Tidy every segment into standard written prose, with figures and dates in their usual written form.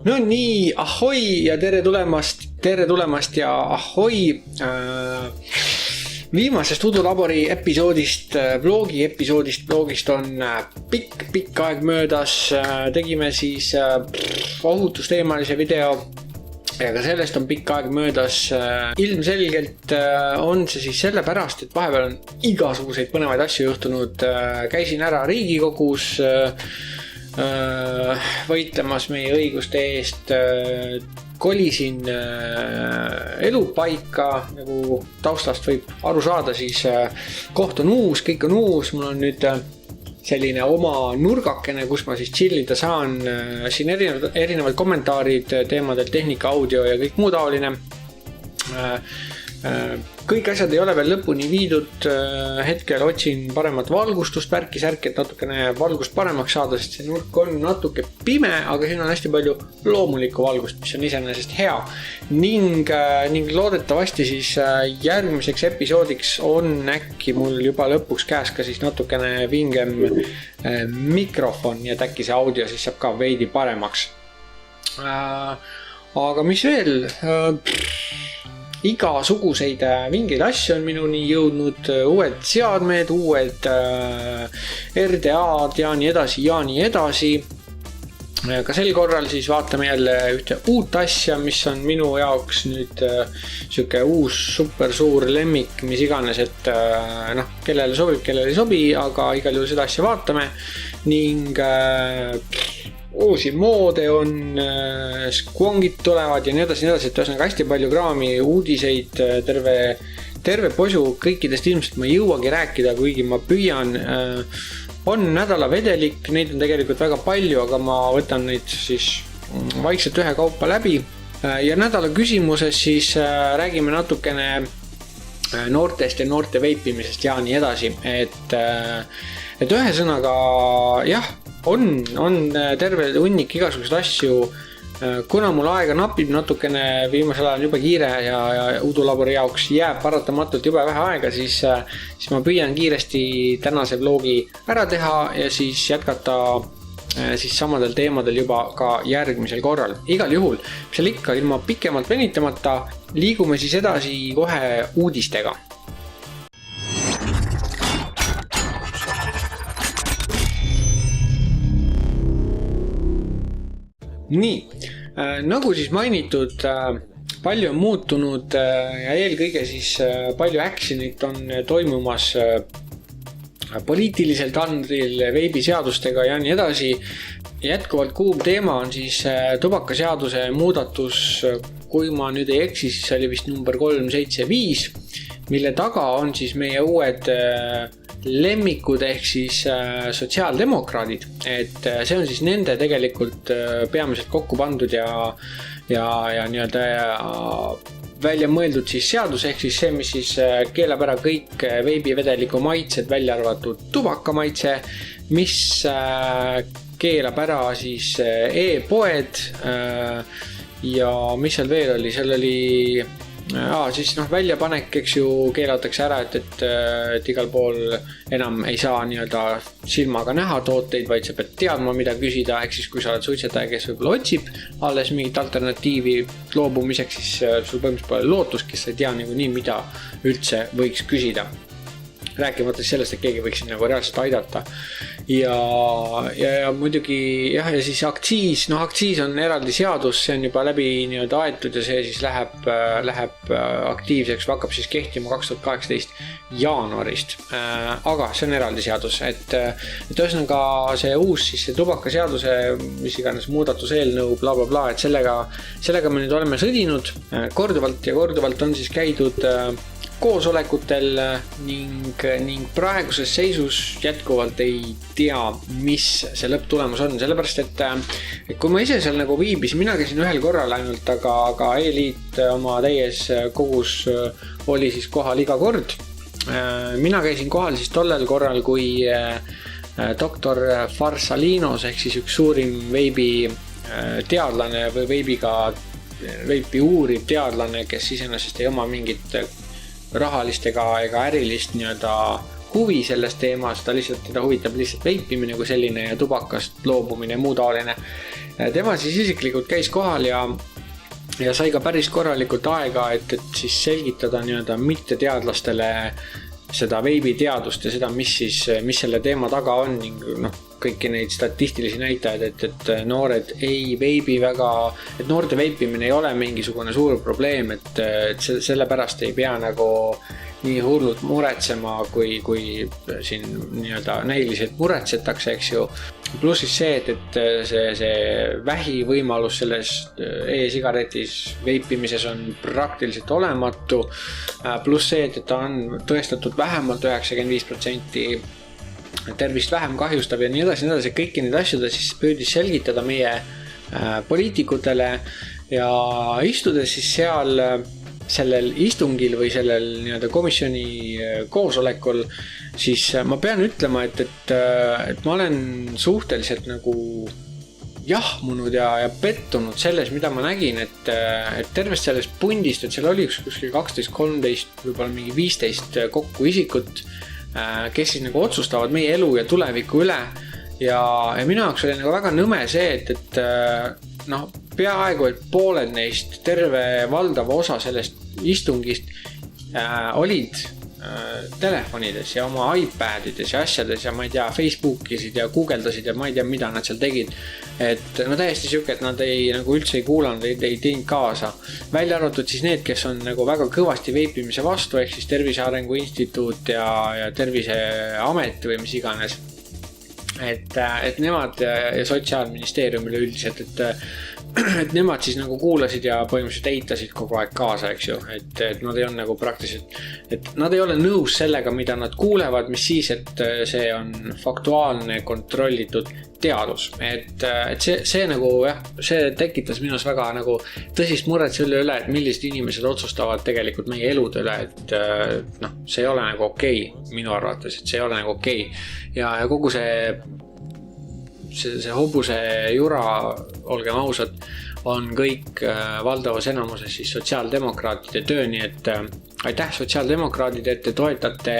No nii, ahoi ja tere tulemast ja ahoi viimasest Udulabori episoodist, vlogist on pikk aeg möödas. Tegime siis ohutusteemalise video ja ka sellest on pikk aeg möödas. Ilmselgelt on see siis sellepärast, et vahepeal on igasuguseid põnevaid asju juhtunud. Käisin ära Riigikogus võitlemas meie õiguste eest, kolisin elupaika, nagu taustast võib aru saada, siis koht on uus, kõik on uus, mul on nüüd selline oma nurgakene, kus ma siis chillida saan, siin erinevad kommentaarid teemadel, tehnika, audio ja kõik muu taoline. Kõik asjad ei ole veel lõpuni viidud, hetkel otsin paremat valgustust, värki-särki, et natukene valgust paremaks saada, sest see nurk on natuke pime, aga siin on hästi palju loomulikku valgust, mis on iseenesest hea. Ning loodetavasti siis järgmiseks episoodiks on äkki mul juba lõpuks käes ka siis natukene vingem mikrofon, ja äkki see audio siis saab ka veidi paremaks. Aga mis veel? Igasuguseid vingeid asju on minuni jõudnud, uued seadmed, uued RDA-d ja nii edasi. Ka sel korral siis vaatame jälle ühte uut asja, mis on minu jaoks nüüd siuke uus super suur lemmik, mis iganes, et kellele sobib, kellele ei sobi, aga igal juhul seda asja vaatame. Ning uusi moode on, squongid tulevad ja nii edasi, et ühesõnaga hästi palju kraami, uudiseid, terve posu kõikidest ilmselt ma ei jõuagi rääkida, kuigi ma püüan. On nädala vedelik, neid on tegelikult väga palju, aga ma võtan neid siis vaikselt ühe kaupa läbi. Ja nädala küsimuses siis räägime natukene noortest ja noorte veipimisest ja nii edasi, et ühesõnaga jah, on terve hunnik igasuguseid asju. Kuna mul aega napib natukene, viimasel ajal juba kiire ja Udulabori jaoks jääb paratamatult juba vähe aega, siis ma püüan kiiresti tänase vlogi ära teha ja siis jätkata siis samadel teemadel juba ka järgmisel korral. Igal juhul, seal ikka ilma pikemalt venitamata liigume siis edasi kohe uudistega. Nii, nagu siis mainitud, palju on muutunud ja eelkõige siis palju actionit on toimumas poliitilisel tandril, veebiseadustega ja nii edasi. Jätkuvalt kuum teema on siis tubakaseaduse muudatus, kui ma nüüd ei eksi, siis oli vist number 375, mille taga on siis meie uued lemmikud ehk siis sotsiaaldemokraadid, et see on siis nende tegelikult peamiselt kokku pandud ja nii-öelda välja mõeldud siis seadus ehk siis see, mis siis keelab ära kõik veibivedeliku maitsed, välja arvatud tubakamaitse, mis keelab ära siis e-poed ja mis seal veel oli, seal oli siis väljapanek, eks ju, keelatakse ära, et igal pool enam ei saa nii-öelda silmaga näha tooteid, vaid sa pead teadma, mida küsida, ehk siis kui sa oled suitsetaja, kes võib-olla otsib alles mingit alternatiivi loobumiseks, siis sul põhimõtteliselt pole lootust, kes ei tea nii, mida üldse võiks küsida. Rääkimata sellest, et keegi võiks nagu reaalselt aidata. Ja muidugi jah, ja siis aktsiis, aktsiis on eraldi seadus, see on juba läbi nii-öelda aetud ja see siis läheb aktiivseks, hakkab siis kehtima 2018 jaanuarist. Aga see on eraldi seadus, et ühesõnaga see uus siis see tubakaseaduse, mis iganes muudatuseelnõu, blablabla, et sellega me nüüd oleme sõdinud korduvalt on siis käidud koosolekutel ning praeguses seisus jätkuvalt ei tea, mis see lõpptulemus on, sellepärast et kui ma ise seal nagu viibisin, mina käisin ühel korral ainult, aga e-liit oma täies kogus oli siis kohal iga kord. Mina käisin kohal siis tollel korral, kui doktor Farsalinos ehk siis üks suurim veibi teadlane või veipi uuriv teadlane, kes iseenesest ei oma mingit rahalist ega ärilist nii-öelda huvi sellest teemast, teda huvitab lihtsalt veipimine kui selline ja tubakast loobumine ja muu taoline. tema siis isiklikult käis kohal ja sai ka päris korralikult aega, et siis selgitada nii-öelda mitteteadlastele seda veebiteadust ja seda, mis selle teema taga on ning kõiki neid statistilisi näitajaid, et noored ei veibi väga, et noorte veipimine ei ole mingisugune suur probleem, et selle pärast ei pea nagu nii hullult muretsema, kui siin nii-öelda näiliselt muretsetakse, eks ju. Pluss siis see, et see vähivõimalus selles e-sigaretis veipimises on praktiliselt olematu. Pluss see, et ta on tõestatud vähemalt 95% tervist vähem kahjustab ja nii edasi. Kõiki neid asju ta siis püüdis selgitada meie poliitikutele ja istudes siis seal sellel istungil või sellel nii-öelda komisjoni koosolekul, siis ma pean ütlema, et ma olen suhteliselt nagu jahmunud ja pettunud selles, mida ma nägin, et tervest sellest pundist, et seal oli kuskil 12, 13, võib-olla mingi 15 kokku isikut, kes siis nagu otsustavad meie elu ja tuleviku üle ja minu jaoks oli nagu väga nõme see, et peaaegu, et pooled neist, terve valdava osa sellest istungist olid telefonides ja oma iPadides ja asjades ja ma ei tea, Facebookisid ja Googledasid ja ma ei tea, mida nad seal tegid. Et täiesti siuke, et nad nagu üldse ei kuulanud, ei teinud kaasa. Välja arvatud siis need, kes on nagu väga kõvasti veipimise vastu, ehk siis Tervise Arengu Instituut ja Terviseamet või mis iganes. Et nemad ja Sotsiaalministeeriumile üldiselt, et nemad siis nagu kuulasid ja põhimõtteliselt eitasid kogu aeg kaasa, eks ju, et nad ei ole nagu praktiliselt, et nad ei ole nõus sellega, mida nad kuulevad, mis siis, et see on faktuaalne kontrollitud teadus, et see nagu jah, see tekitas minus väga nagu tõsist muret selle üle, et millised inimesed otsustavad tegelikult meie elude üle, et see ei ole nagu okei, minu arvates, et see ei ole nagu okei ja kogu see hobuse jura, olgem ausad, on kõik valdavas enamuses siis sotsiaaldemokraatide töö, nii et aitäh sotsiaaldemokraadid, et te toetate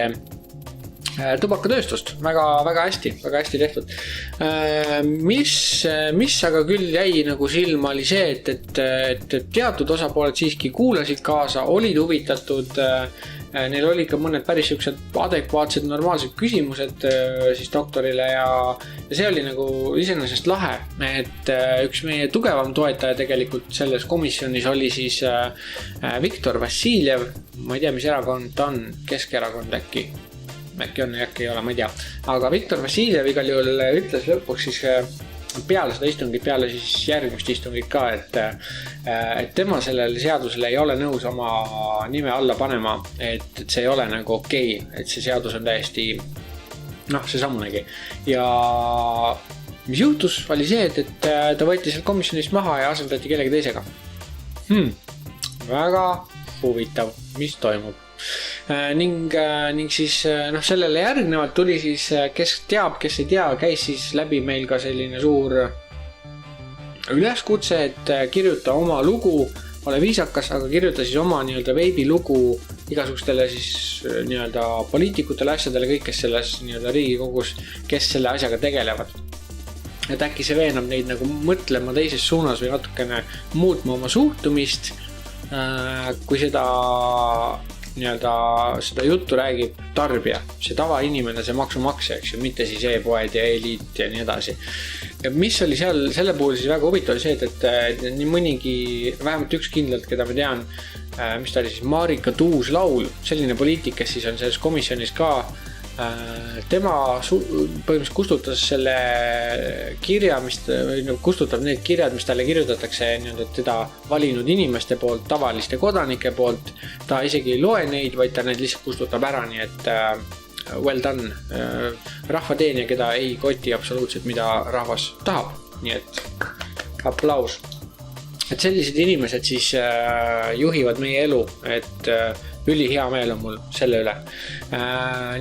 tubakatööstust, väga hästi tehtud. Mis aga küll jäi nagu silma oli see, et teatud osapooled siiski kuulasid kaasa, olid huvitatud, neil oli ka mõned päris siuksed adekvaatsed, normaalsed küsimused siis doktorile ja see oli nagu iseenesest lahe, et üks meie tugevam toetaja tegelikult selles komisjonis oli siis Viktor Vassiljev, ma ei tea, mis erakond ta on, Keskerakond äkki on, äkki ei ole, ma ei tea, aga Viktor Vassiljev igal juhul ütles lõpuks siis peale seda istungit, peale siis järgmist istungit ka, et tema sellele seadusele ei ole nõus oma nime alla panema, et see ei ole nagu okei, et see seadus on täiesti see samunegi. Ja mis juhtus, oli see, et ta võeti seal komisjonist maha ja asendati kellegi teisega. Väga huvitav, mis toimub. Ning siis sellele järgnevalt tuli siis, kes teab, kes ei tea, käis siis läbi meil ka selline suur üleskutse, et kirjuta oma lugu, ole viisakas, aga kirjuta siis oma nii-öelda veebilugu igasugustele siis nii-öelda poliitikutele, asjadele, kõik, kes selles nii-öelda Riigikogus, kes selle asjaga tegelevad. Et äkki see veenab neid nagu mõtlema teises suunas või natukene muutma oma suhtumist, kui seda juttu räägib tarbija, see tavainimene, see maksumaksja, eks ju, mitte siis e-poed ja e-liit ja nii edasi. Ja mis oli seal, selle puhul siis väga huvitav oli see, et nii mõnigi, vähemalt üks kindlalt, keda ma tean, mis ta oli siis, Marika Tuus-Laul, selline poliitik, kes siis on selles komisjonis ka, tema põhimõtteliselt kustutas selle kirja, kustutab need kirjad, mis talle kirjutatakse teda valinud inimeste poolt, tavaliste kodanike poolt. Ta isegi ei loe neid, vaid ta need lihtsalt kustutab ära, nii et well done. Rahvateenija, keda ei koti absoluutselt, mida rahvas tahab. Nii et aplaus. Et sellised inimesed siis juhivad meie elu, et üli hea meel on mul selle üle.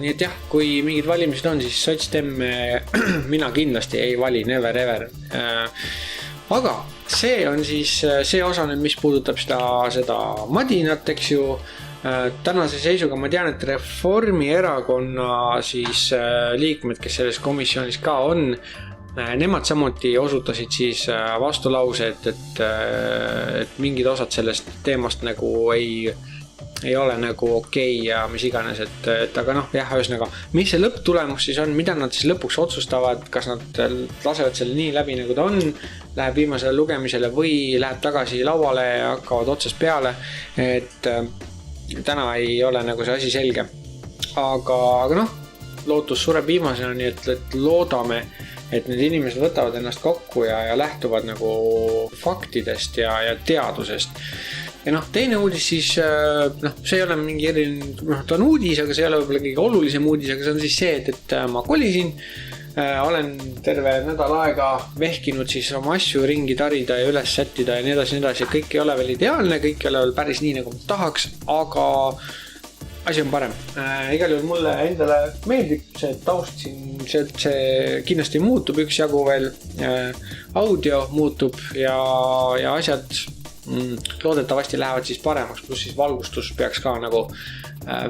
Nii et jah, kui mingid valimised on, siis sotsdem mina kindlasti ei vali, never ever. Aga see on siis see osa nüüd, mis puudutab seda madinat, eks ju. Tänase seisuga ma tean, et Reformierakonna siis liikmed, kes selles komisjonis ka on, Nemad samuti osutasid siis vastulause, et mingid osad sellest teemast nagu ei ole nagu okei ja mis iganes, et aga jah, ühesõnaga, mis see lõpptulemus siis on, mida nad siis lõpuks otsustavad, kas nad lasevad selle nii läbi nagu ta on, läheb viimasele lugemisele või läheb tagasi lauale ja hakkavad otsast peale, et täna ei ole nagu see asi selge. Aga lootus sureb viimasena, nii et loodame, et need inimesed võtavad ennast kokku ja lähtuvad nagu faktidest ja teadusest. Ja teine uudis siis, see ei ole mingi eriline, ta on uudis, aga see ei ole võib-olla kõige olulisem uudis, aga see on siis see, et ma kolisin, olen terve nädal aega vehkinud siis oma asju ringi tarida ja üles sättida ja nii edasi, kõik ei ole veel ideaalne, kõik ei ole veel päris nii, nagu ma tahaks, aga asi on parem. Igal juhul mulle endale meeldib see taust siin, see kindlasti muutub üksjagu veel, audio muutub ja asjad loodetavasti lähevad siis paremaks, pluss siis valgustus peaks ka nagu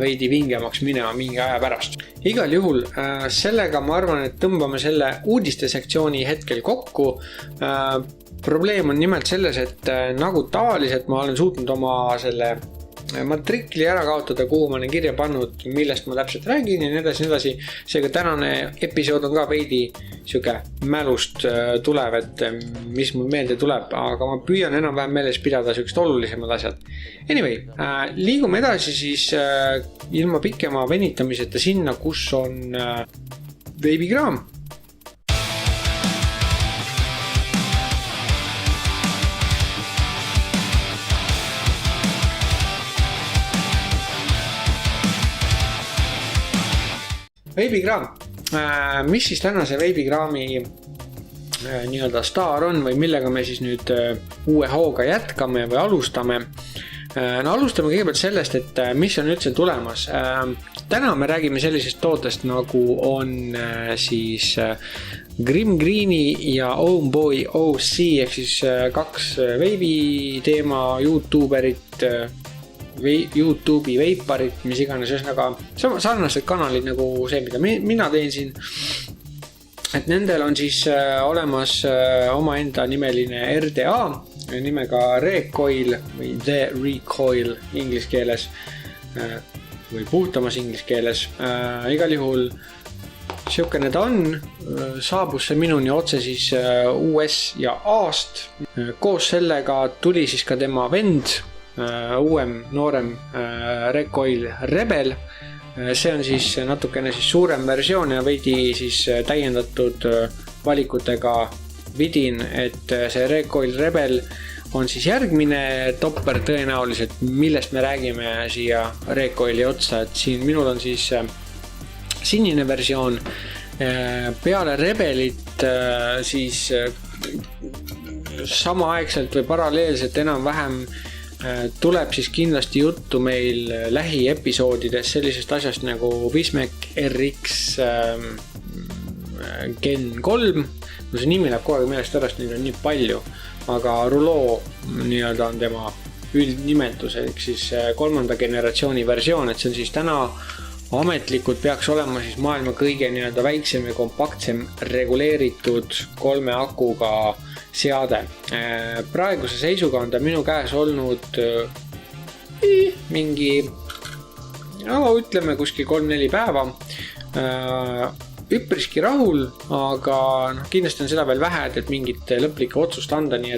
veidi vingemaks minema mingi aja pärast. Igal juhul sellega ma arvan, et tõmbame selle uudiste sektsiooni hetkel kokku. Probleem on nimelt selles, et nagu tavaliselt ma olen suutnud oma selle matrikli ära kaotada, kuhu ma olen kirja pannud, millest ma täpselt räägin ja nii edasi. Seega tänane episood on ka veidi siuke mälust tulev, et mis mul meelde tuleb, aga ma püüan enam-vähem meeles pidada siukest olulisemad asjad. Anyway, liigume edasi siis ilma pikema venitamiseta sinna, kus on veebikraam. Veebikraam, mis siis tänase veebikraami nii-öelda staar on või millega me siis nüüd uue hooga jätkame või alustame. Alustame kõigepealt sellest, et mis on üldse tulemas. Täna me räägime sellisest tootest, nagu on siis Grim Greeni ja Homeboy OC ehk siis kaks veebi teema YouTuberit, YouTube'i veiparit, mis iganes, ühesõnaga sarnased kanalid nagu see, mida mina teen siin. Et nendel on siis olemas omaenda nimeline RDA nimega Recoil või The Recoil inglise keeles või puhtamas inglise keeles. Igal juhul siukene ta on, saabus see minuni otse siis US ja A-st. Koos sellega tuli siis ka tema vend, uuem, noorem Recoil Rebel. See on siis natukene siis suurem versioon ja veidi siis täiendatud valikutega vidin, et see Recoil Rebel on siis järgmine topper tõenäoliselt, millest me räägime siia Recoili otsa, et siin minul on siis sinine versioon. Peale Rebelit siis samaaegselt või paralleelselt enam-vähem tuleb siis kindlasti juttu meil lähiepisoodides sellisest asjast nagu Wismec RX Gen 3. See nimi läheb kogu aeg meelest pärast, neid on nii palju, aga Rouleau nii-öelda on tema üldnimetus, ehk siis 3. generatsiooni versioon, et see on siis täna ametlikult peaks olema siis maailma kõige nii-öelda väiksem ja kompaktsem reguleeritud 3 akuga seade. Praeguse seisuga on ta minu käes olnud mingi, ütleme kuskil 3-4 päeva. Üpriski rahul, aga kindlasti on seda veel vähe, et mingit lõplikku otsust anda, nii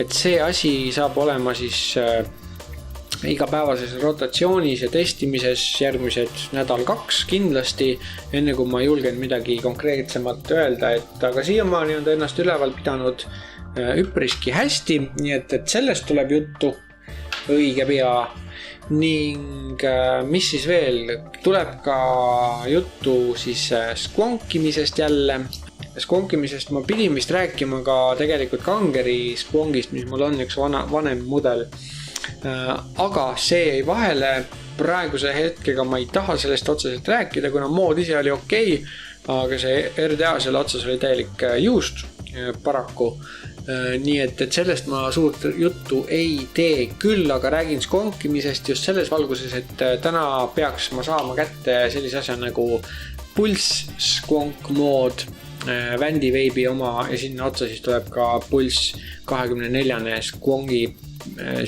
et see asi saab olema siis igapäevases rotatsioonis ja testimises järgmised nädal-2 kindlasti, enne kui ma julgen midagi konkreetsemat öelda, et aga siiamaani on ta ennast üleval pidanud üpriski hästi, nii et sellest tuleb juttu õige pea. Ning mis siis veel, tuleb ka juttu siis squonkimisest jälle. Squonkimisest ma pidin vist rääkima ka tegelikult Kangeri squonkist, mis mul on üks vanem mudel. Aga see jäi vahele, praeguse hetkega ma ei taha sellest otseselt rääkida, kuna mood ise oli okei, aga see RDA selle otsas oli täielik juust paraku. Nii et sellest ma suurt juttu ei tee, küll aga räägin squonkimisest just selles valguses, et täna peaks ma saama kätte sellise asja nagu Pulse Squonk mood, Vandi Vape'i oma ja sinna otsa siis tuleb ka Pulse 24 skongi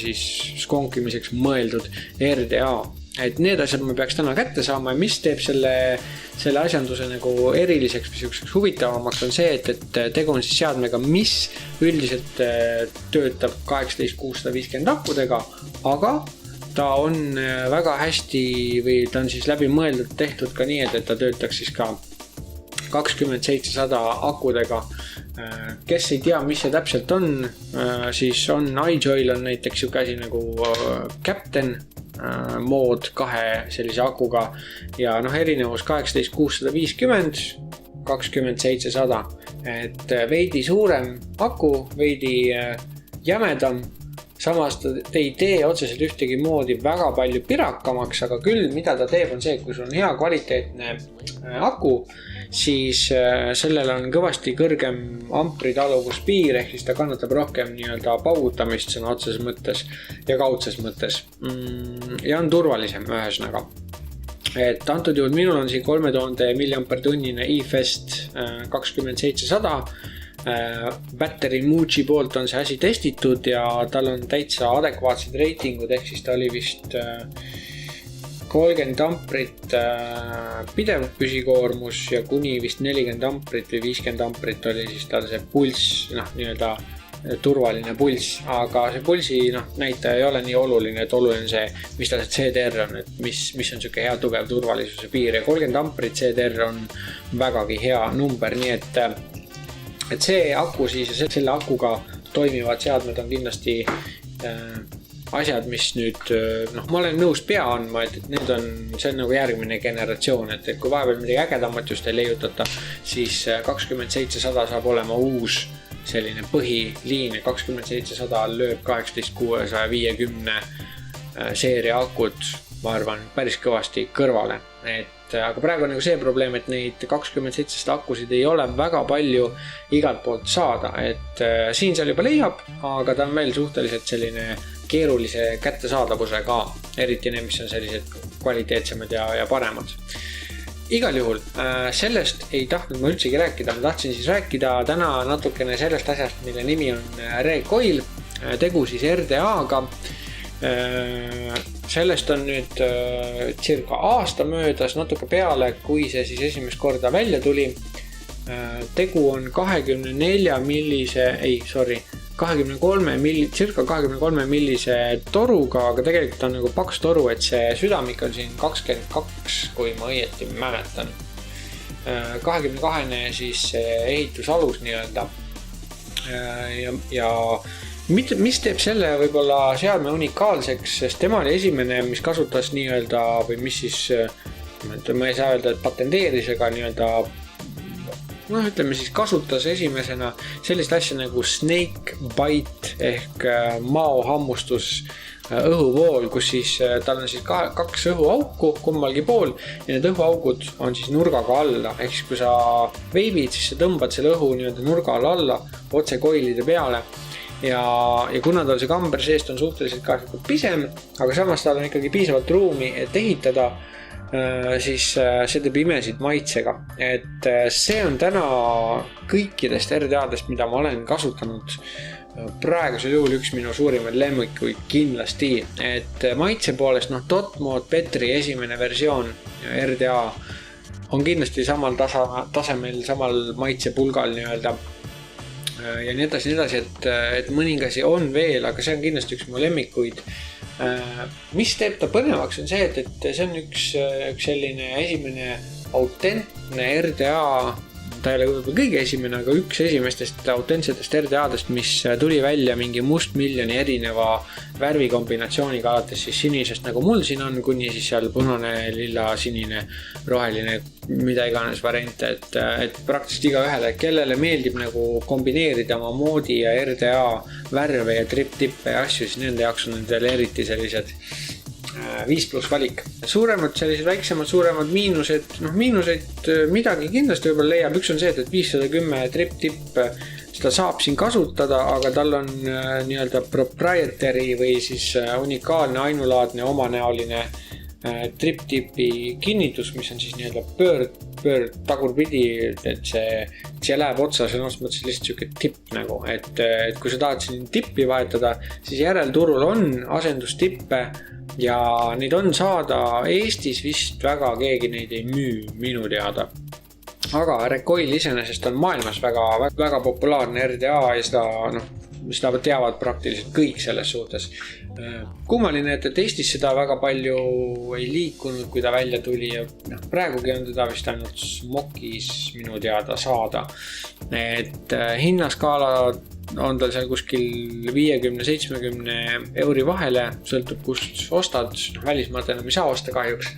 siis skonkimiseks mõeldud RDA. Et need asjad me peaks täna kätte saama ja mis teeb selle asjanduse nagu eriliseks või selliseks huvitavamaks on see, et tegu on siis seadmega, mis üldiselt töötab 18650 akudega, aga ta on väga hästi või ta on siis läbi mõeldud tehtud ka nii, et ta töötaks siis ka 2700 akudega. Kes ei tea, mis see täpselt on, siis on iJoy'l on näiteks siuke asi nagu Captain mood 2 sellise akuga ja erinevus 18650, 2700, et veidi suurem aku, veidi jämedam, samas ta ei tee otseselt ühtegi moodi väga palju pirakamaks, aga küll mida ta teeb on see, et kui sul on hea kvaliteetne aku, siis sellel on kõvasti kõrgem ampritaluvus-piir, ehk siis ta kannatab rohkem nii-öelda paugutamist sõna otseses mõttes ja kaudses mõttes. Ja on turvalisem ühesõnaga. Et antud juhul minul on siin 3000 mAh eFest 2700. Battery Muji poolt on see asi testitud ja tal on täitsa adekvaatsed reitingud, ehk siis ta oli vist 30 amprit pidev püsikoormus ja kuni vist 40 amprit või 50 amprit oli siis tal see pulss, nii-öelda turvaline pulss, aga see pulsi näitaja ei ole nii oluline, et oluline see, mis tal see CDR on, et mis on selline hea tugev turvalisuse piir ja 30 amprit CDR on vägagi hea number, nii et see aku siis ja selle akuga toimivad seadmed on kindlasti asjad, mis nüüd, ma olen nõus pea andma, et see on nagu järgmine generatsioon, et kui vahepeal midagi ägedamat just ei leiutata, siis 2700 saab olema uus selline põhiliin ja 2700 lööb 18650 seeria akud, ma arvan, päris kõvasti kõrvale, aga praegu on nagu see probleem, et neid 2700 akusid ei ole väga palju igalt poolt saada, et siin seal juba leiab, aga ta on veel suhteliselt selline keerulise kättesaadavuse ka, eriti need, mis on sellised kvaliteetsemad ja paremad. Igal juhul sellest ei tahtnud ma üldsegi rääkida, ma tahtsin siis rääkida täna natukene sellest asjast, mille nimi on Recoil, tegu siis RDA-ga. Sellest on nüüd circa aasta möödas, natuke peale, kui see siis esimest korda välja tuli. Tegu on 23 millise toruga, aga tegelikult on nagu paks toru, et see südamik on siin 22, kui ma õieti mäletan. 22 siis ehitusalus nii-öelda. Ja mis teeb selle võib-olla seadme unikaalseks, sest tema oli esimene, mis kasutas nii-öelda, või mis siis, ma ei saa öelda, et patenteeris ega nii-öelda, ütleme siis kasutas esimesena sellist asja nagu snake bite ehk maohammustus õhuvool, kus siis tal on siis kaks õhuauku kummalgi pool ja need õhuaugud on siis nurgaga alla, ehk siis kui sa veibid, siis sa tõmbad selle õhu nii-öelda nurga alla otse koilide peale ja kuna tal see kamber seest on suhteliselt ka pisem, aga samas tal on ikkagi piisavalt ruumi, et ehitada, siis see teeb imesid maitsega, et see on täna kõikidest RDA-dest, mida ma olen kasutanud praegusel juhul üks minu suurimaid lemmikuid kindlasti, et maitse poolest Dotmod Petri esimene versioon RDA on kindlasti samal tasemel, samal maitsepulgal nii-öelda ja nii edasi, et mõningasi on veel, aga see on kindlasti üks mu lemmikuid. Mis teeb ta põnevaks on see, et see on üks selline esimene autentne RDA, ta ei ole võib-olla kõige esimene, aga üks esimestest autentsetest RDA-dest, mis tuli välja mingi mustmiljoni erineva värvikombinatsiooniga alates siis sinisest, nagu mul siin on, kuni siis seal punane, lilla, sinine, roheline, mida iganes variante, et praktiliselt igaühele, kellele meeldib nagu kombineerida oma moodi ja RDA värve ja trip-tippe ja asju, siis nende jaoks on nendel eriti sellised 5+ valik. Suuremad, sellised väiksemad, suuremad miinused, miinuseid midagi kindlasti võib-olla leiab. Üks on see, et 510 trip-tipp, seda saab siin kasutada, aga tal on nii-öelda proprietary või siis unikaalne, ainulaadne, omanäoline trip-tipi kinnitus, mis on siis nii-öelda tagurpidi, et see läheb otsa sõnas mõttes lihtsalt siuke tipp nagu, et kui sa tahad siin tippi vahetada, siis järelturul on asendustippe ja neid on saada Eestis vist väga keegi neid ei müü minu teada. Aga Recoil iseenesest on maailmas väga populaarne RDA ja seda teavad praktiliselt kõik selles suhtes. Kummaline, et Eestis seda väga palju ei liikunud, kui ta välja tuli ja praegugi on teda vist ainult Smokis minu teada saada. Et hinnaskaala on tal seal kuskil 50-70 euri vahele, sõltub kust ostad, välismaalt enam ei saa osta kahjuks.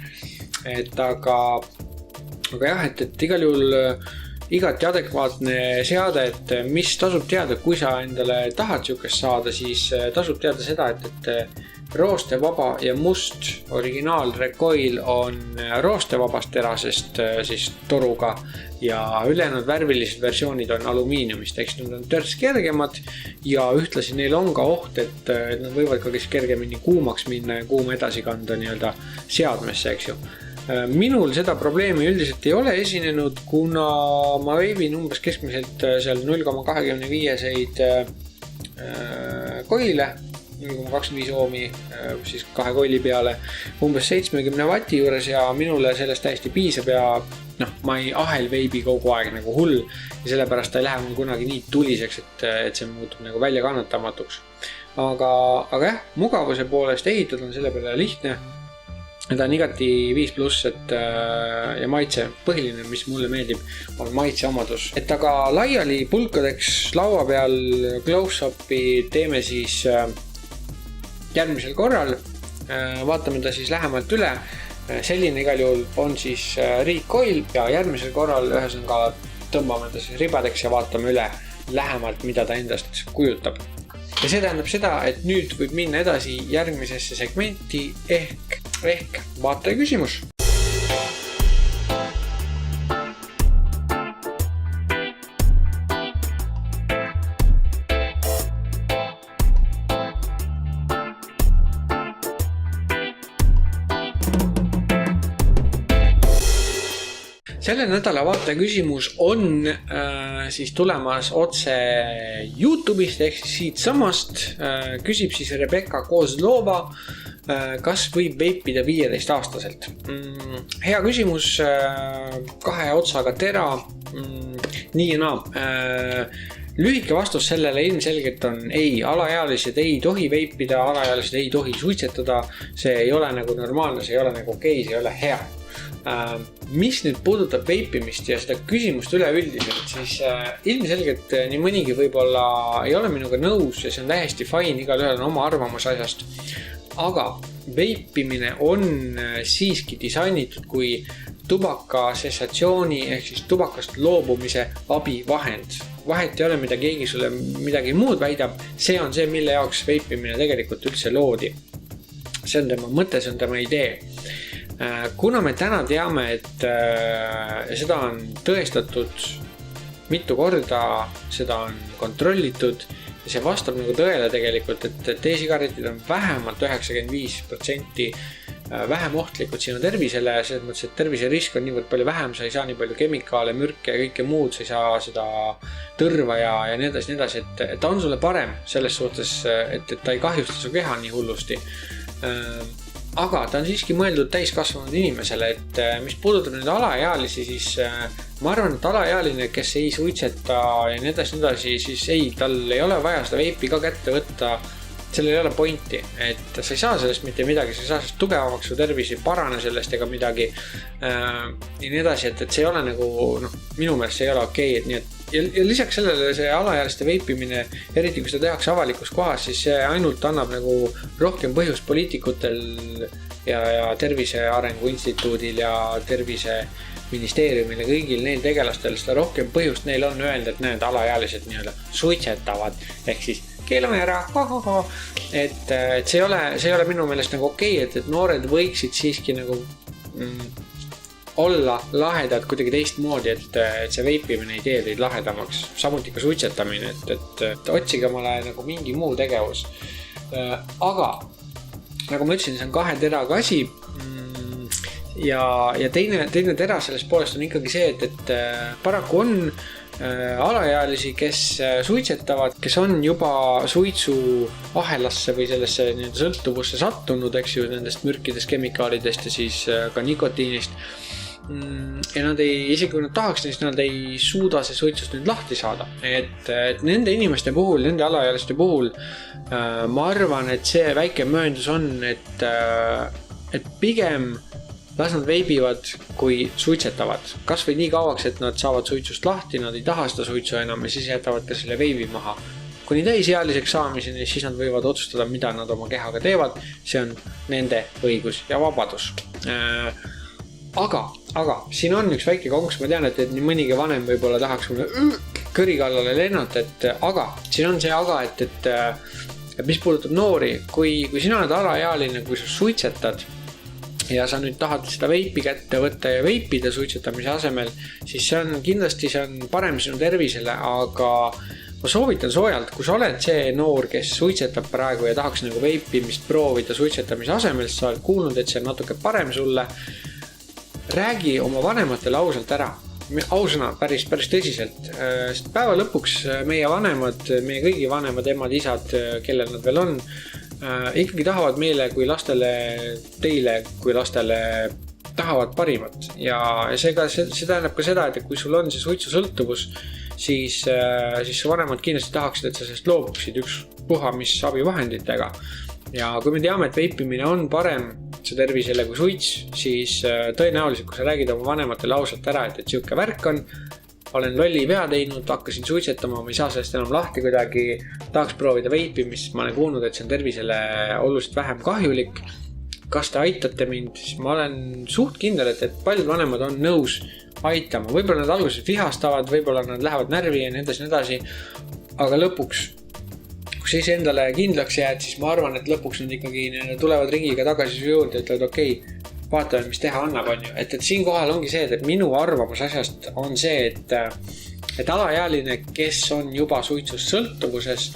Aga jah, et igal juhul igati adekvaatne seade, et mis tasub teada, kui sa endale tahad siukest saada, siis tasub teada seda, et roostevaba ja must originaal Recoil on roostevabast terasest siis toruga ja ülejäänud värvilised versioonid on alumiiniumist, eks nad on törts kergemad ja ühtlasi neil on ka oht, et nad võivad ka kergemini kuumaks minna ja kuum edasi kanda nii-öelda seadmesse, eks ju. Minul seda probleemi üldiselt ei ole esinenud, kuna ma veebin umbes keskmiselt seal 0,25 koile, 0,25 oomi siis 2 koili peale, umbes 70 vati juures ja minule sellest täiesti piisab ja ma ei ahel veibi kogu aeg nagu hull ja sellepärast ta ei lähe mul kunagi nii tuliseks, et see muutub nagu välja kannatamatuks. Aga jah, mugavuse poolest ehitada on selle peale lihtne. Ta on igati 5+, ja maitse põhiline, mis mulle meeldib, on maitse omadus. Et aga laiali pulkadeks laua peal close-upi teeme siis järgmisel korral. Vaatame ta siis lähemalt üle. Selline igal juhul on siis Recoil ja järgmisel korral ühesõnaga tõmbame ta siis ribadeks ja vaatame üle lähemalt, mida ta endast kujutab. Ja see tähendab seda, et nüüd võib minna edasi järgmisesse segmenti ehk vaataja küsimus. Selle nädala vaataja küsimus on siis tulemas otse YouTube'ist ehk siis siit samast. Küsib siis Rebecca Kozlova, kas võib veipida 15-aastaselt. Hea küsimus, 2 otsaga tera, nii ja naa. Lühike vastus sellele ilmselgelt on ei, alaealised ei tohi veipida, alaealised ei tohi suitsetada, see ei ole nagu normaalne, see ei ole nagu okei, see ei ole hea. Mis nüüd puudutab veipimist ja seda küsimust üleüldiselt, siis ilmselgelt nii mõnigi võib-olla ei ole minuga nõus ja see on täiesti fine, igal ühel on oma arvamus asjast. Aga veipimine on siiski disainitud kui tubaka sessatsiooni ehk siis tubakast loobumise abivahend. Vahet ei ole, mida keegi sulle midagi muud väidab, see on see, mille jaoks veipimine tegelikult üldse loodi. See on tema mõte, see on tema idee. Kuna me täna teame, et seda on tõestatud mitu korda, seda on kontrollitud ja see vastab nagu tõele tegelikult, et e-sigaretid on vähemalt 95% vähem ohtlikud sinu tervisele, selles mõttes, et terviserisk on niivõrd palju vähem, sa ei saa nii palju kemikaale, mürke ja kõike muud, sa ei saa seda tõrva ja nii edasi, et ta on sulle parem selles suhtes, et ta ei kahjusta su keha nii hullusti. Aga ta on siiski mõeldud täiskasvanud inimesele, et mis puudutab nüüd alaealisi, siis ma arvan, et alaealine, kes ei suitseta ja nii edasi, siis ei, tal ei ole vaja seda veipi ka kätte võtta, sellel ei ole pointi, et sa ei saa sellest mitte midagi, sa ei saa sellest tugevamaks, su tervis ei parane sellest ega midagi ja nii edasi, et see ei ole nagu, minu meelest see ei ole okei, et nii et ja lisaks sellele see alaealiste veipimine, eriti kui seda tehakse avalikus kohas, siis see ainult annab nagu rohkem põhjust poliitikutel ja Tervise Arengu Instituudil ja Terviseministeeriumil ja kõigil neil tegelastel, seda rohkem põhjust neil on öelda, et need alaealised nii-öelda suitsetavad, ehk siis keelame ära, et see ei ole minu meelest nagu okei, et noored võiksid siiski nagu olla lahedad kuidagi teistmoodi, et see veipimine ei tee teid lahedamaks, samuti ka suitsetamine, et otsige omale nagu mingi muu tegevus. Aga nagu ma ütlesin, see on 2 teraga asi, ja teine tera sellest poolest on ikkagi see, et paraku on alaealisi, kes suitsetavad, kes on juba suitsu ahelasse või sellesse sõltuvusse sattunud, eks ju, nendest mürkidest, kemikaalidest ja siis ka nikotiinist. Ja nad isegi kui nad tahaks, siis nad ei suuda see suitsust nüüd lahti saada. Et nende inimeste puhul, nende alaealiste puhul ma arvan, et see väike mööndus on, et pigem las nad veibivad, kui suitsetavad. Kas või nii kauaks, et nad saavad suitsust lahti, nad ei taha seda suitsu enam ja siis jätavad ka selle veibi maha. Kuni täisealiseks saamiseni, siis nad võivad otsustada, mida nad oma kehaga teevad. See on nende õigus ja vabadus. Aga siin on üks väike konks, ma tean, et nii mõnigi vanem võib-olla tahaks mulle kõri kallale lennata, aga siin on see aga, et mis puudutab noori, kui sina oled alaealine, kui sa suitsetad ja sa nüüd tahad seda veipi kätte võtta ja veipida suitsetamise asemel, siis kindlasti see on parem sinu tervisele, aga ma soovitan soojalt, kui sa oled see noor, kes suitsetab praegu ja tahaks nagu veipimist proovida suitsetamise asemel, sa oled kuulnud, et see on natuke parem sulle, räägi oma vanematele ausalt ära. Ausõna, päris tõsiselt. Sest päeva lõpuks meie vanemad, meie kõigi vanemad, emad, isad, kellel nad veel on, ikkagi tahavad meile kui lastele, teile kui lastele tahavad parimat. Ja see tähendab ka seda, et kui sul on see suitsusõltuvus, siis vanemad kindlasti tahaksid, et sa sellest loobuksid ükspuha mis abivahenditega. Ja kui me teame, et veipimine on parem see tervisele kui suits, siis tõenäoliselt, kui sa räägid oma vanematele ausalt ära, et siuke värk on, olen lolli pea teinud, hakkasin suitsetama, ma ei saa sellest enam lahti kuidagi, tahaks proovida veipimist, ma olen kuulnud, et see on tervisele oluliselt vähem kahjulik. Kas te aitate mind? Siis ma olen suht kindel, et paljud vanemad on nõus aitama. Võib-olla nad alguses vihastavad, võib-olla nad lähevad närvi ja nii edasi, aga lõpuks kui siis endale kindlaks jääd, siis ma arvan, et lõpuks nad ikkagi tulevad ringiga tagasi su juurde, ütlevad okei, vaatame, mis teha annab, on ju. Et siin kohal ongi see, et minu arvamus asjast on see, et alaealine, kes on juba suitsust sõltuvuses,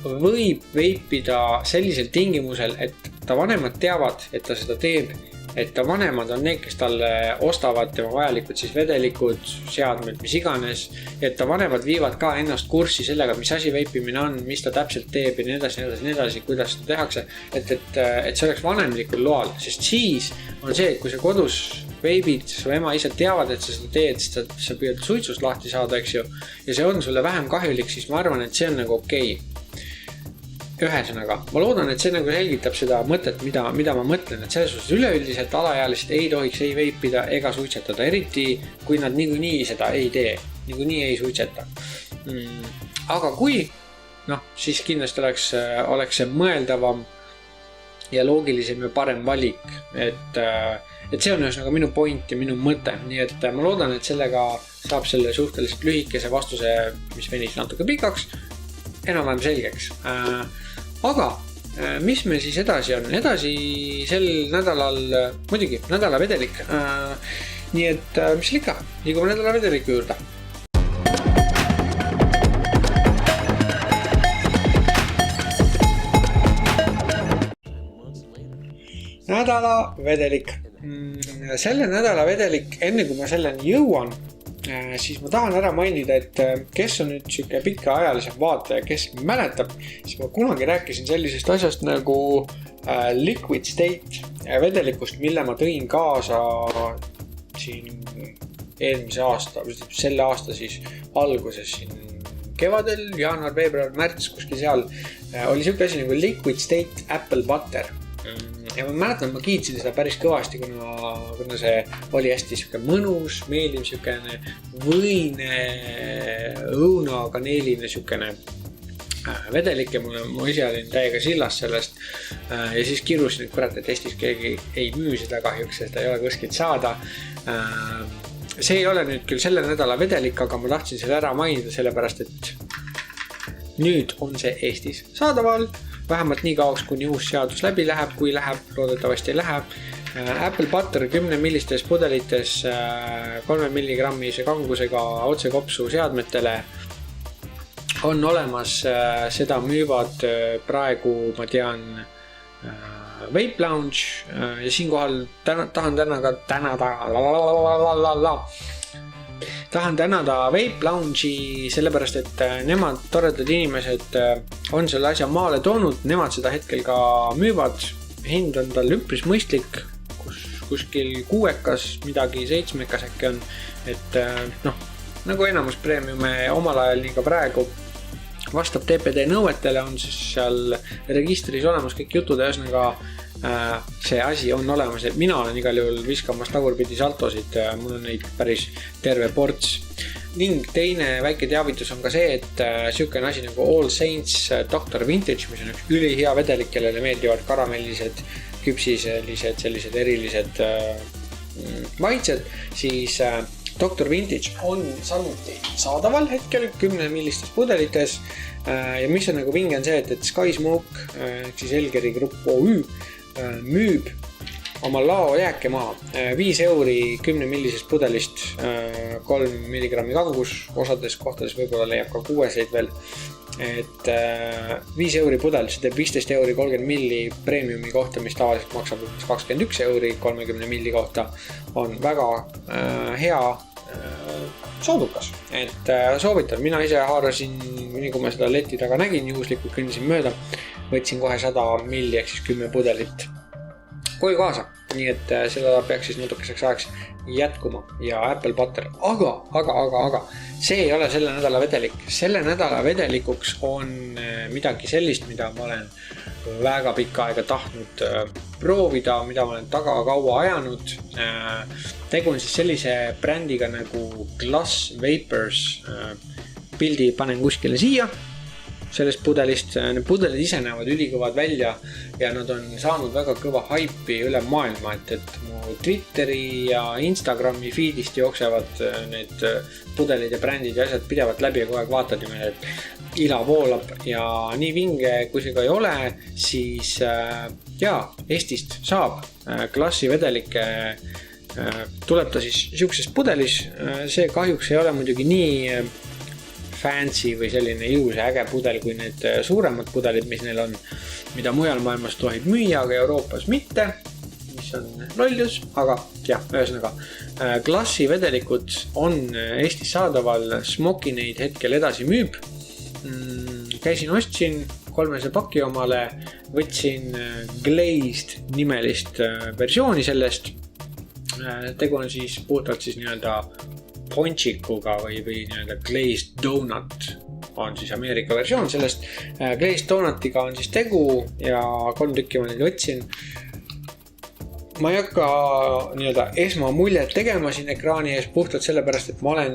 võib veipida sellisel tingimusel, et ta vanemad teavad, et ta seda teeb, et ta vanemad on need, kes talle ostavad tema vajalikud siis vedelikud, seadmed, mis iganes, et ta vanemad viivad ka ennast kurssi sellega, mis asi veipimine on, mis ta täpselt teeb ja nii edasi, kuidas seda tehakse, et see oleks vanemlikul loal, sest siis on see, et kui sa kodus veibid, su ema ise teavad, et sa seda teed, sest sa püüad suitsust lahti saada, eks ju, ja see on sulle vähem kahjulik, siis ma arvan, et see on nagu okei. Ühesõnaga, ma loodan, et see nagu selgitab seda mõtet, mida ma mõtlen, et selles suhtes üleüldiselt alaealist ei tohiks ei veipida ega suitsetada, eriti kui nad niikuinii seda ei tee, niikuinii ei suitseta. Aga kui, siis kindlasti oleks see mõeldavam ja loogilisem ja parem valik, et see on ühesõnaga minu point ja minu mõte, nii et ma loodan, et sellega saab selle suhteliselt lühikese vastuse, mis venis natuke pikaks, enam-vähem selgeks. Aga mis meil siis edasi on? Edasi sel nädalal, muidugi, nädala vedelik. Nii et mis ikka, liigume nädala vedeliku juurde. Nädala vedelik. Selle nädala vedelik, enne kui ma selleni jõuan, siis ma tahan ära mainida, et kes on nüüd siuke pikaajalisem vaataja, kes mäletab, siis ma kunagi rääkisin sellisest asjast nagu Liquid State vedelikust, mille ma tõin kaasa siin eelmise aasta, selle aasta siis alguses siin kevadel, jaanuar, veebruar, märts, kuskil seal oli siuke asi nagu Liquid State Apple Butter. Ja ma mäletan, ma kiitsin seda päris kõvasti, kuna see oli hästi siuke mõnus, meeldiv siukene võine, õuna, kaneeline siukene vedelik ja mu ise olin täiega sillas sellest ja siis kirusin, et kurat, et Eestis keegi ei müü seda kahjuks, seda ei ole kuskilt saada. See ei ole nüüd küll selle nädala vedelik, aga ma tahtsin selle ära mainida sellepärast, et nüüd on see Eestis saadaval. Vähemalt nii kauaks, kuni uus seadus läbi läheb, kui läheb, loodetavasti läheb. Apple Butter 10 millistes pudelites 3 milligrammise kangusega otsekopsu seadmetele on olemas, seda müüvad praegu, ma tean, Vape Lounge ja siinkohal tahan tänada Vape Lounge'i sellepärast, et nemad toredad inimesed on selle asja maale toonud, nemad seda hetkel ka müüvad, hind on tal üpris mõistlik, kuskil 6-kas, midagi 7-kas äkki on, et nagu enamus premiume omal ajal nii ka praegu vastab TPD nõuetele, on siis seal registris olemas kõik jutud ja ühesõnaga see asi on olemas, et mina olen igal juhul viskamas tagurpidi saltosid, mul on neid päris terve ports. Ning teine väike teavitus on ka see, et sükene asi nagu All Saints Dr. Vintage, mis on üks ülihea vedelik, kellele meeldivad karamellised, küpsiselised, sellised erilised maitsed, siis Dr. Vintage on samuti saadaval hetkel 10 millistes pudelites ja mis on nagu vinge on see, et Sky Smoke, siis Elgeri Grupp OÜ müüb oma lao jääke maha 5 euri 10 millisest pudelist, 3 milligrammi kangus, osades kohtades võib-olla leiab ka 6 veel, et 5 euri pudel, see teeb 15 euri 30 milli premiumi kohta, mis tavaliselt maksab 21 euri 30 milli kohta, on väga hea soodukas, et soovitan, mina ise haarasin, nii kui ma seda leti taga nägin, juhuslikult kõndisin mööda, võtsin kohe 100 milli ehk siis 10 pudelit koju kaasa, nii et seda peaks siis natukeseks ajaks jätkuma ja Apple Butter, aga see ei ole selle nädala vedelik. Selle nädala vedelikuks on midagi sellist, mida ma olen väga pikka aega tahtnud proovida, mida ma olen taga kaua ajanud. Tegu on siis sellise brändiga nagu Glass Vapors, pildi panen kuskile siia sellest pudelist, need pudelid ise näevad ülikõvad välja ja nad on saanud väga kõva haipi üle maailma, et mu Twitteri ja Instagrami feedist jooksevad need pudelid ja brändid ja asjad pidevalt läbi ja kogu aeg vaatad niimoodi, et ila voolab ja nii vinge kui see ka ei ole, siis Eestist saab Glassi vedelikke, tuleb ta siis siukses pudelis, see kahjuks ei ole muidugi nii fancy või selline ilus ja äge pudel kui need suuremad pudelid, mis neil on, mida mujal maailmas tohib müüa, aga Euroopas mitte, mis on lollus, aga ühesõnaga Glassi vedelikud on Eestis saadaval, Smoki neid hetkel edasi müüb. Käisin, ostsin 300 pakki omale, võtsin Glazed nimelist versiooni sellest. Tegu on siis puhtalt siis nii-öelda ponchikuga või nii-öelda glazed donut on siis Ameerika versioon sellest. Glazed donutiga on siis tegu ja 3 tükki ma neid võtsin. Ma ei hakka nii-öelda esmamuljet tegema siin ekraani ees puhtalt sellepärast, et ma olen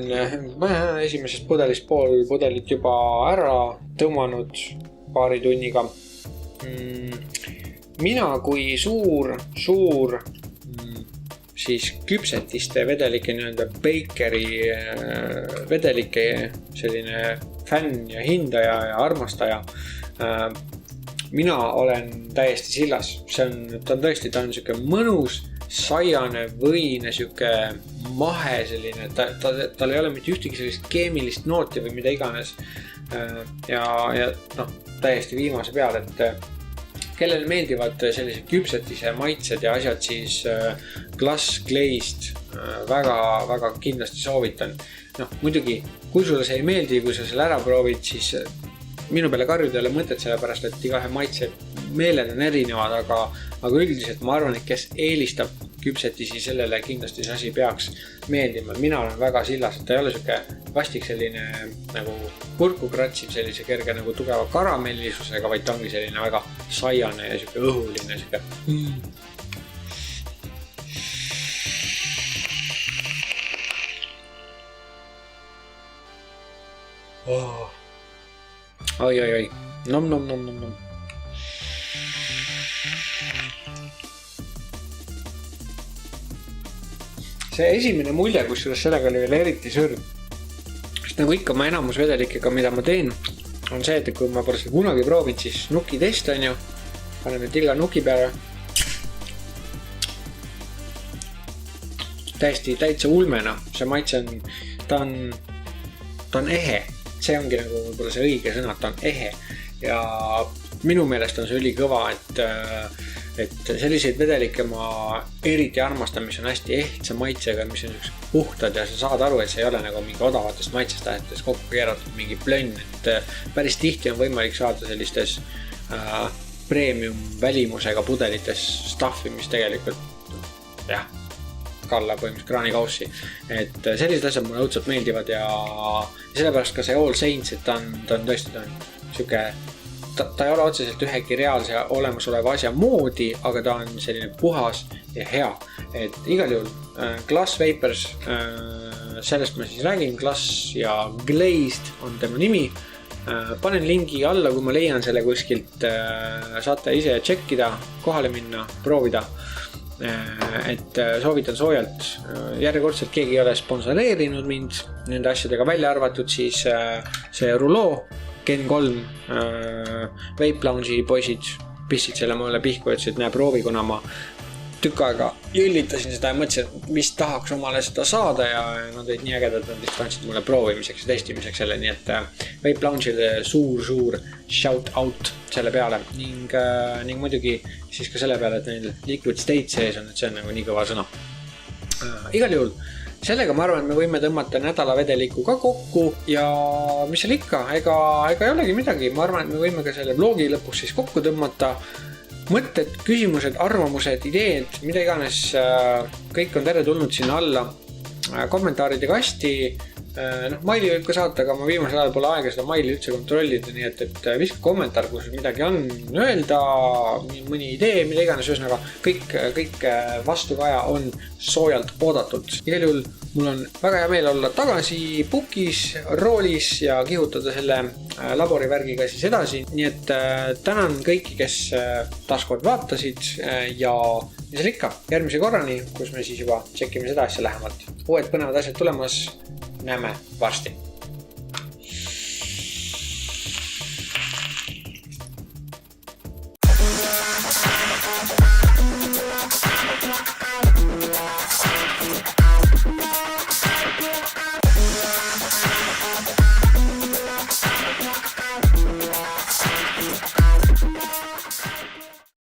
esimesest pudelist pool pudelit juba ära tõmmanud paari tunniga. Mina kui suur siis küpsetiste vedelike nii-öelda bakeri vedelike selline fänn ja hindaja ja armastaja. Mina olen täiesti sillas. Ta on siuke mõnus, saiane, võine, siuke mahe selline. Tal ei ole mitte ühtegi sellist keemilist nooti või mida iganes. Ja täiesti viimase peal, et kellel meeldivad sellised küpsetise maitsed ja asjad, siis Glass Glazed väga kindlasti soovitan. Muidugi, kui sulle see ei meeldi, kui sa selle ära proovid, siis minu peale karjuda ei ole mõtet, sellepärast, et igahe maitse meeled on erinevad, aga üldiselt ma arvan, et kes eelistab küpsetisi, sellele kindlasti see asi peaks meeldima. Mina olen väga sillas, et ta ei ole siuke vastik selline nagu kurku kratsiv, sellise kerge nagu tugeva karamellisusega, vaid ta ongi selline väga saiane ja siuke õhuline, siuke Oi. Nom. See esimene mulje, kusjuures sellega oli veel eriti sõrm. Sest nagu ikka ma enamus vedelikega, mida ma teen, on see, et kui ma pole seda kunagi proovin, siis nuki test on ju. Paneme tilga nuki peale. Täitsa ulmena. See maitse on, ta on ehe. See ongi nagu võib-olla see õige sõna, ta on ehe. Ja minu meelest on see ülikõva, et selliseid vedelikke ma eriti armastan, mis on hästi ehtsa maitsega, mis on puhtad ja sa saad aru, et see ei ole nagu mingi odavatest maitsest tähetes kokku keeratud mingi plönn, et päris tihti on võimalik saada sellistes premium välimusega pudelites stuffi, mis tegelikult kalla põhimõtteliselt kraanikaussi. Et sellised asjad mulle õudselt meeldivad ja sellepärast ka see All Saints, et ta on tõesti siuke, ta ei ole otseselt ühegi reaalse olemasoleva asja moodi, aga ta on selline puhas ja hea. Et igal juhul Glass Vapors, sellest ma siis räägin, Glass ja Glazed on tema nimi. Panen lingi alla, kui ma leian selle kuskilt, saate ise tšekkida, kohale minna, proovida. Et soovitan soojalt, järjekordselt keegi ei ole sponsoreerinud mind nende asjadega, välja arvatud siis see Rouleau Gen 3 Vape Lounge'i poisid pissid selle mulle pihku, ütlesid, näe proovi, kuna ma tükk aega jõllitasin seda ja mõtlesin, et vist tahaks omale seda saada ja nad olid nii ägedad, nad lihtsalt andsid mulle proovimiseks ja testimiseks selle, nii et Vape Lounge'ile suur shout out selle peale ning muidugi siis ka selle peale, et neil Liquid State sees on, et see on nagu nii kõva sõna. Igal juhul, sellega ma arvan, et me võime tõmmata nädala vedeliku ka kokku ja mis seal ikka, ega ei olegi midagi, ma arvan, et me võime ka selle vlogi lõpuks siis kokku tõmmata. Mõtted, küsimused, arvamused, ideed, mida iganes, kõik on tere tulnud sinna alla kommentaaride kasti. Maili võib ka saata, aga ma viimasel ajal pole aega seda maili üldse kontrollida, nii et viska kommentaar, kus midagi on öelda, mõni idee, mida iganes, ühesõnaga kõik vastukaja on soojalt oodatud. Igal juhul mul on väga hea meel olla tagasi pukis, roolis ja kihutada selle laborivärgiga siis edasi, nii et tänan kõiki, kes taaskord vaatasid ja mis ikka järgmise korrani, kus me siis juba tšekime seda asja lähemalt. Uued põnevad asjad tulemas. Näeme varsti.